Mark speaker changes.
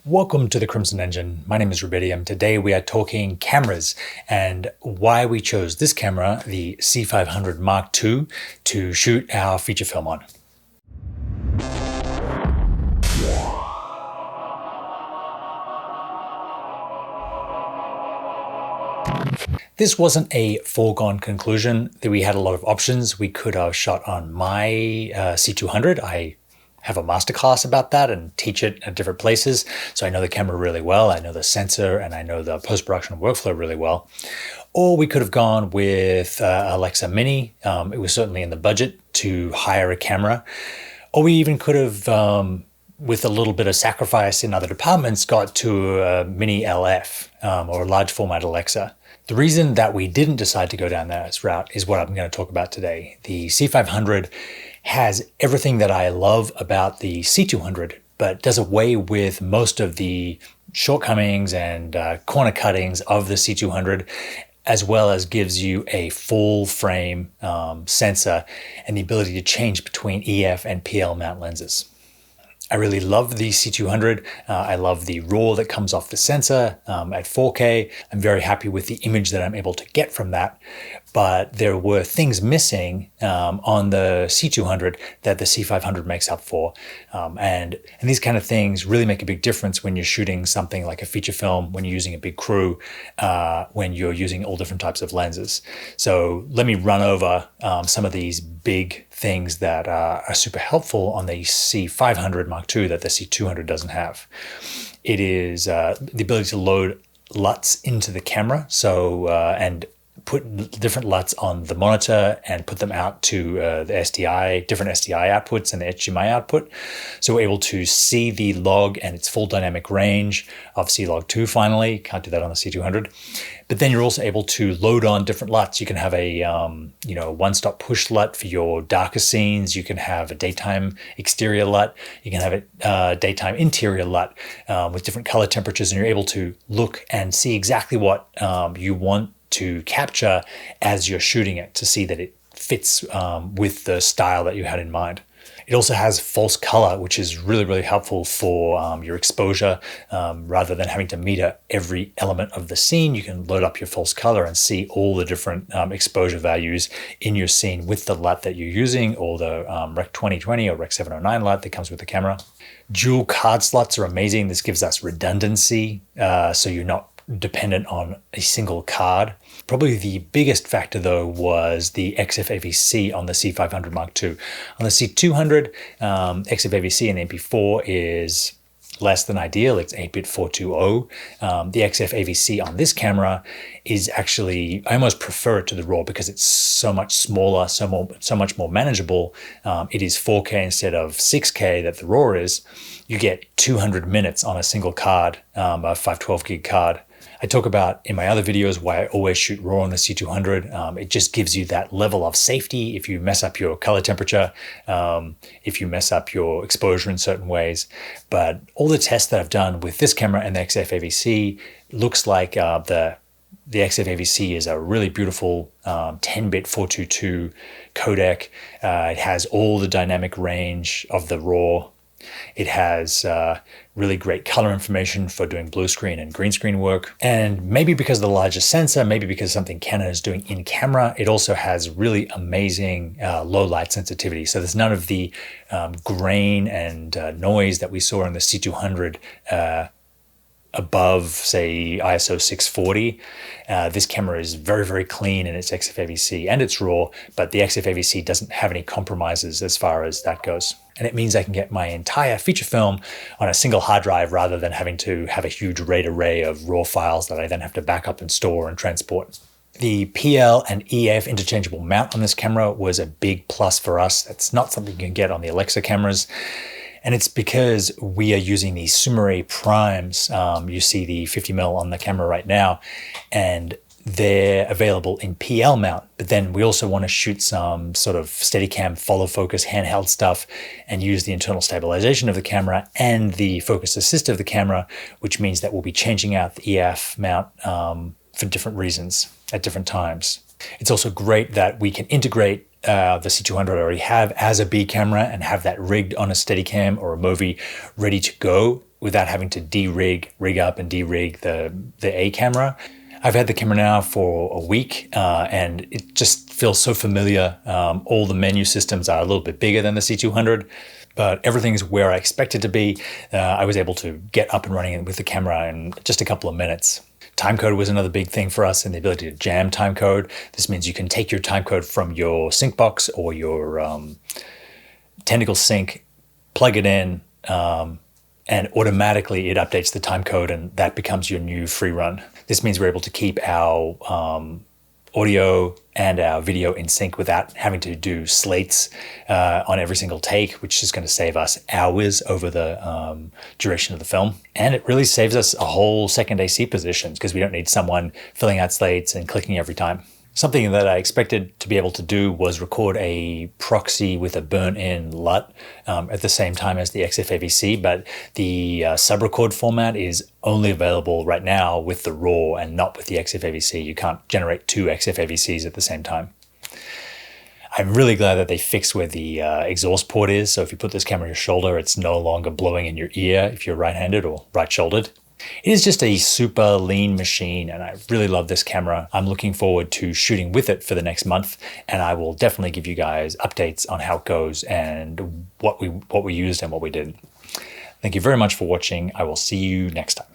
Speaker 1: Welcome to the Crimson Engine. My name is 𝙑𝙃𝙄𝙎. Today we are talking cameras and why we chose this camera, the C500 Mark II, to shoot our feature film on. This wasn't a foregone conclusion that we had a lot of options. We could have shot on my C200. I have a masterclass about that and teach it at different places. So I know the camera really well. I know the sensor and I know the post-production workflow really well. Or we could have gone with Alexa Mini. It was certainly in the budget to hire a camera. Or we even could have, with a little bit of sacrifice in other departments, got to a Mini LF or a large format Alexa. The reason that we didn't decide to go down that route is what I'm going to talk about today. The C500 has everything that I love about the C200, but does away with most of the shortcomings and corner cuttings of the C200, as well as gives you a full frame sensor and the ability to change between EF and PL mount lenses. I really love the C200. I love the RAW that comes off the sensor at 4K. I'm very happy with the image that I'm able to get from that. But there were things missing on the C200 that the C500 makes up for. And these kind of things really make a big difference when you're shooting something like a feature film, when you're using a big crew, when you're using all different types of lenses. So let me run over some of these big things that are super helpful on the C500 Mark II that the C200 doesn't have. It is the ability to load LUTs into the camera, and put different LUTs on the monitor and put them out to the SDI, different SDI outputs and the HDMI output. So we're able to see the log and its full dynamic range of C-Log2 finally. Can't do that on the C200. But then you're also able to load on different LUTs. You can have a one-stop push LUT for your darker scenes. You can have a daytime exterior LUT. You can have a daytime interior LUT with different color temperatures, and you're able to look and see exactly what you want to capture as you're shooting it to see that it fits with the style that you had in mind. It also has false color, which is really, really helpful for your exposure. Rather than having to meter every element of the scene, you can load up your false color and see all the different exposure values in your scene with the LUT that you're using, or the Rec 2020 or Rec 709 LUT that comes with the camera. Dual card slots are amazing. This gives us redundancy, so you're not dependent on a single card. Probably the biggest factor though was the XF-AVC on the C500 Mark II. On the C200, XF-AVC in MP4 is less than ideal. It's 8-bit 420. The XF-AVC on this camera is actually, I almost prefer it to the RAW because it's so much smaller, so much more manageable. It is 4K instead of 6K that the RAW is. You get 200 minutes on a single card, a 512 gig card. I talk about in my other videos why I always shoot RAW on the C200. It just gives you that level of safety if you mess up your color temperature, if you mess up your exposure in certain ways. But all the tests that I've done with this camera and the XF-AVC looks like the XF-AVC is a really beautiful 10-bit 422 codec. It has all the dynamic range of the RAW. It has really great color information for doing blue screen and green screen work. And maybe because of the larger sensor, maybe because of something Canon is doing in camera, it also has really amazing low light sensitivity. So there's none of the grain and noise that we saw in the C200 above, say, ISO 640. This camera is very, very clean in its XF-AVC and its RAW, but the XF-AVC doesn't have any compromises as far as that goes. And it means I can get my entire feature film on a single hard drive rather than having to have a huge RAID array of RAW files that I then have to back up and store and transport. The PL and EF interchangeable mount on this camera was a big plus for us. That's not something you can get on the Alexa cameras. And it's because we are using these Sumire primes. You see the 50mm on the camera right now, and they're available in PL mount. But then we also want to shoot some sort of Steadicam follow focus handheld stuff and use the internal stabilization of the camera and the focus assist of the camera, which means that we'll be changing out the EF mount for different reasons at different times. It's also great that we can integrate the C200 I already have as a B camera and have that rigged on a Steadicam or a Movi ready to go without having to rig up and de-rig the A camera. I've had the camera now for a week and it just feels so familiar. All the menu systems are a little bit bigger than the C200, but everything's where I expect it to be. I was able to get up and running with the camera in just a couple of minutes. Timecode was another big thing for us, and the ability to jam timecode. This means you can take your timecode from your sync box or your Tentacle sync, plug it in, and automatically it updates the timecode, and that becomes your new free run. This means we're able to keep our audio and our video in sync without having to do slates on every single take, which is going to save us hours over the duration of the film. And it really saves us a whole second AC positions because we don't need someone filling out slates and clicking every time. Something that I expected to be able to do was record a proxy with a burnt-in LUT at the same time as the XFAVC, but the sub-record format is only available right now with the RAW and not with the XFAVC. You can't generate two XFAVCs at the same time. I'm really glad that they fixed where the exhaust port is, so if you put this camera on your shoulder, it's no longer blowing in your ear if you're right-handed or right-shouldered. It is just a super lean machine, and I really love this camera. I'm looking forward to shooting with it for the next month, and I will definitely give you guys updates on how it goes and what we used and what we did. Thank you very much for watching. I will see you next time.